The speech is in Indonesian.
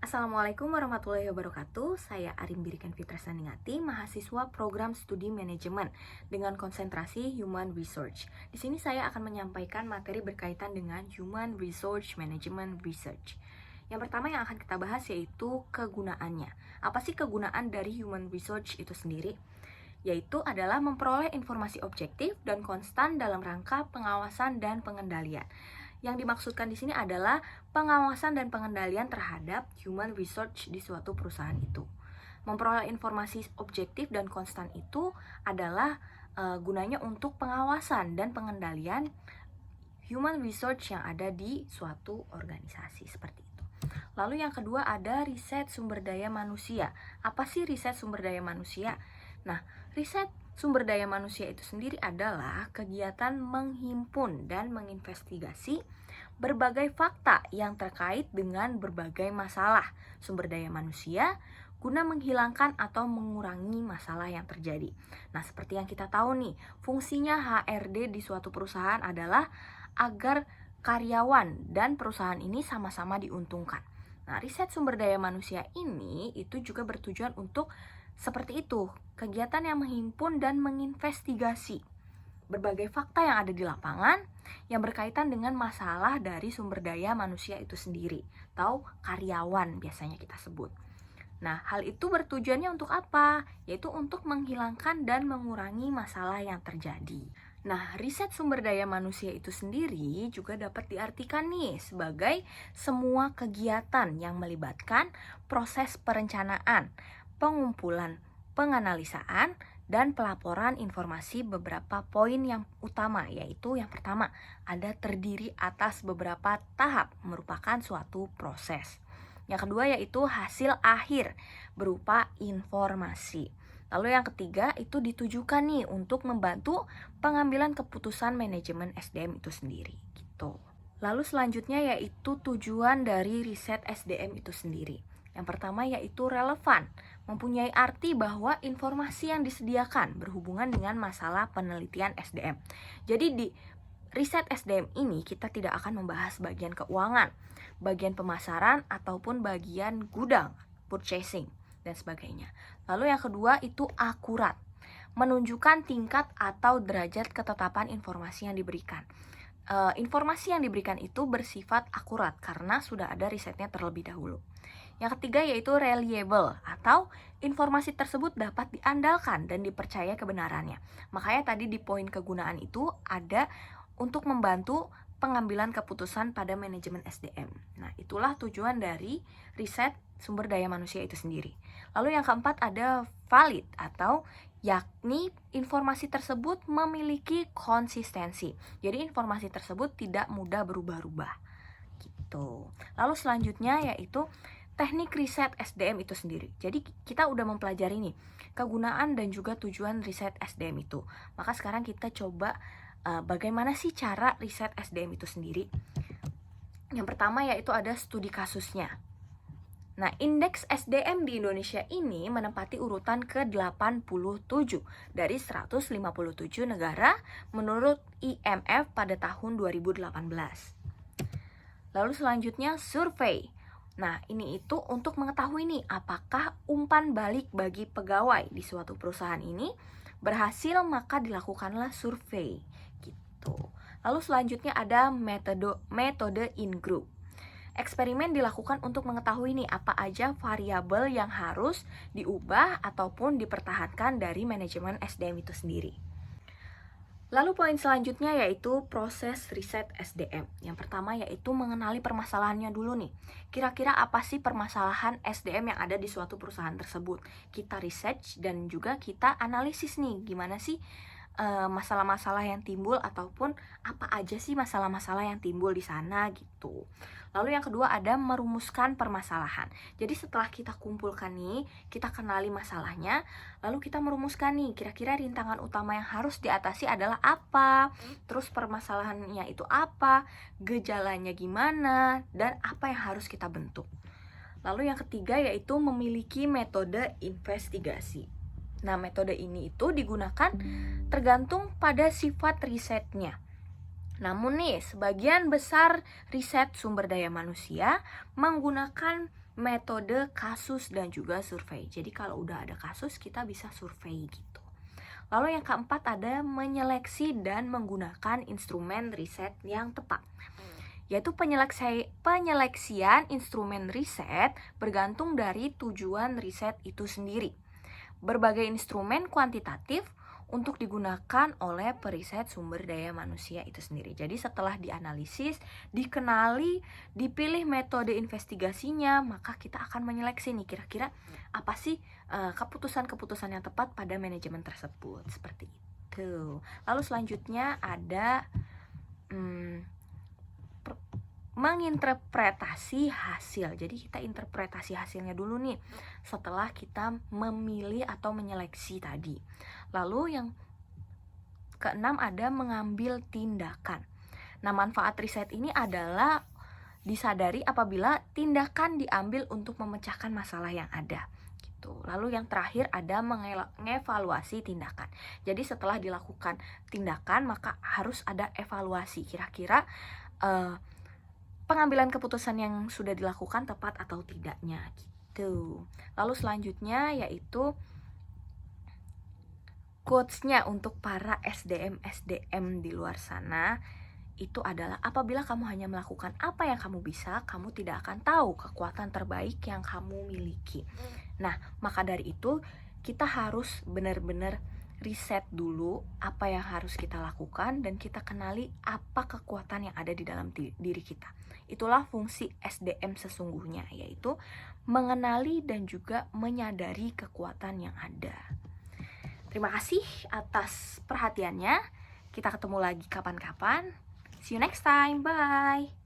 Assalamualaikum warahmatullahi wabarakatuh. Saya Arimbirikan Fitra Sandingati, mahasiswa Program Studi Manajemen dengan konsentrasi Human Research. Di sini saya akan menyampaikan materi berkaitan dengan Human Resource Management Research. Yang pertama yang akan kita bahas yaitu kegunaannya. Apa sih kegunaan dari Human Research itu sendiri? Yaitu adalah memperoleh informasi objektif dan konstan dalam rangka pengawasan dan pengendalian. Yang dimaksudkan di sini adalah pengawasan dan pengendalian terhadap human research di suatu perusahaan itu. Memperoleh informasi objektif dan konstan itu adalah gunanya untuk pengawasan dan pengendalian human research yang ada di suatu organisasi seperti itu. Lalu yang kedua ada riset sumber daya manusia. Apa sih riset sumber daya manusia? Nah, riset sumber daya manusia itu sendiri adalah kegiatan menghimpun dan menginvestigasi berbagai fakta yang terkait dengan berbagai masalah sumber daya manusia guna menghilangkan atau mengurangi masalah yang terjadi. Nah, seperti yang kita tahu nih, fungsinya HRD di suatu perusahaan adalah agar karyawan dan perusahaan ini sama-sama diuntungkan. Nah, riset sumber daya manusia ini itu juga bertujuan untuk seperti itu, kegiatan yang menghimpun dan menginvestigasi berbagai fakta yang ada di lapangan yang berkaitan dengan masalah dari sumber daya manusia itu sendiri, atau karyawan biasanya kita sebut. Nah, hal itu bertujuannya untuk apa? Yaitu untuk menghilangkan dan mengurangi masalah yang terjadi. Nah, riset sumber daya manusia itu sendiri juga dapat diartikan nih sebagai semua kegiatan yang melibatkan proses perencanaan, pengumpulan, penganalisaan, dan pelaporan informasi beberapa poin yang utama, yaitu yang pertama, ada terdiri atas beberapa tahap merupakan suatu proses. Yang kedua yaitu hasil akhir berupa informasi. Lalu yang ketiga itu ditujukan nih untuk membantu pengambilan keputusan manajemen SDM itu sendiri gitu. Lalu selanjutnya yaitu tujuan dari riset SDM itu sendiri. Yang pertama yaitu relevan, mempunyai arti bahwa informasi yang disediakan berhubungan dengan masalah penelitian SDM. Jadi di riset SDM ini kita tidak akan membahas bagian keuangan, bagian pemasaran, ataupun bagian gudang, purchasing, dan sebagainya. Lalu yang kedua itu akurat, menunjukkan tingkat atau derajat ketetapan informasi yang diberikan. Informasi yang diberikan itu bersifat akurat karena sudah ada risetnya terlebih dahulu. Yang ketiga yaitu reliable, atau informasi tersebut dapat diandalkan dan dipercaya kebenarannya. Makanya tadi di poin kegunaan itu ada untuk membantu pengambilan keputusan pada manajemen SDM. Nah, itulah tujuan dari riset sumber daya manusia itu sendiri. Lalu yang keempat ada valid, atau yakni informasi tersebut memiliki konsistensi. Jadi informasi tersebut tidak mudah berubah-ubah. Gitu. Lalu selanjutnya yaitu teknik riset SDM itu sendiri. Jadi kita udah mempelajari nih kegunaan dan juga tujuan riset SDM itu. Maka sekarang kita coba bagaimana sih cara riset SDM itu sendiri. Yang pertama yaitu ada studi kasusnya. Nah, indeks SDM di Indonesia ini menempati urutan ke-87 dari 157 negara menurut IMF pada tahun 2018. Lalu selanjutnya survei. Nah, ini itu untuk mengetahui nih apakah umpan balik bagi pegawai di suatu perusahaan ini berhasil, maka dilakukanlah survei gitu. Lalu selanjutnya ada metode in group. Eksperimen dilakukan untuk mengetahui nih apa aja variabel yang harus diubah ataupun dipertahankan dari manajemen SDM itu sendiri. Lalu poin selanjutnya yaitu proses riset SDM. Yang pertama yaitu mengenali permasalahannya dulu nih. Kira-kira apa sih permasalahan SDM yang ada di suatu perusahaan tersebut? Kita research dan juga kita analisis nih gimana sih masalah-masalah yang timbul ataupun apa aja sih masalah-masalah yang timbul di sana gitu. Lalu yang kedua ada merumuskan permasalahan. Jadi setelah kita kumpulkan nih, kita kenali masalahnya, lalu kita merumuskan nih kira-kira rintangan utama yang harus diatasi adalah apa, terus permasalahannya itu apa, gejalanya gimana, dan apa yang harus kita bentuk. Lalu yang ketiga yaitu memiliki metode investigasi. Nah, metode ini itu digunakan tergantung pada sifat risetnya. Namun nih, sebagian besar riset sumber daya manusia menggunakan metode kasus dan juga survei. Jadi kalau udah ada kasus, kita bisa survei gitu. Lalu yang keempat ada menyeleksi dan menggunakan instrumen riset yang tepat. Yaitu penyeleksian instrumen riset bergantung dari tujuan riset itu sendiri. Berbagai instrumen kuantitatif untuk digunakan oleh periset sumber daya manusia itu sendiri. Jadi setelah dianalisis, dikenali, dipilih metode investigasinya, maka kita akan menyeleksi nih kira-kira apa sih keputusan-keputusan yang tepat pada manajemen tersebut, seperti itu. Lalu selanjutnya ada menginterpretasi hasil. Jadi kita interpretasi hasilnya dulu nih setelah kita memilih atau menyeleksi tadi. Lalu yang keenam ada mengambil tindakan. Nah, manfaat riset ini adalah disadari apabila tindakan diambil untuk memecahkan masalah yang ada. Gitu. Lalu yang terakhir ada mengevaluasi tindakan. Jadi setelah dilakukan tindakan maka harus ada evaluasi. Kira-kira pengambilan keputusan yang sudah dilakukan tepat atau tidaknya gitu. Lalu selanjutnya yaitu quotes-nya untuk para SDM di luar sana itu adalah apabila kamu hanya melakukan apa yang kamu bisa, kamu tidak akan tahu kekuatan terbaik yang kamu miliki. Nah, maka dari itu kita harus benar-benar riset dulu apa yang harus kita lakukan dan kita kenali apa kekuatan yang ada di dalam diri kita. Itulah fungsi SDM sesungguhnya, yaitu mengenali dan juga menyadari kekuatan yang ada. Terima kasih atas perhatiannya. Kita ketemu lagi kapan-kapan. See you next time. Bye.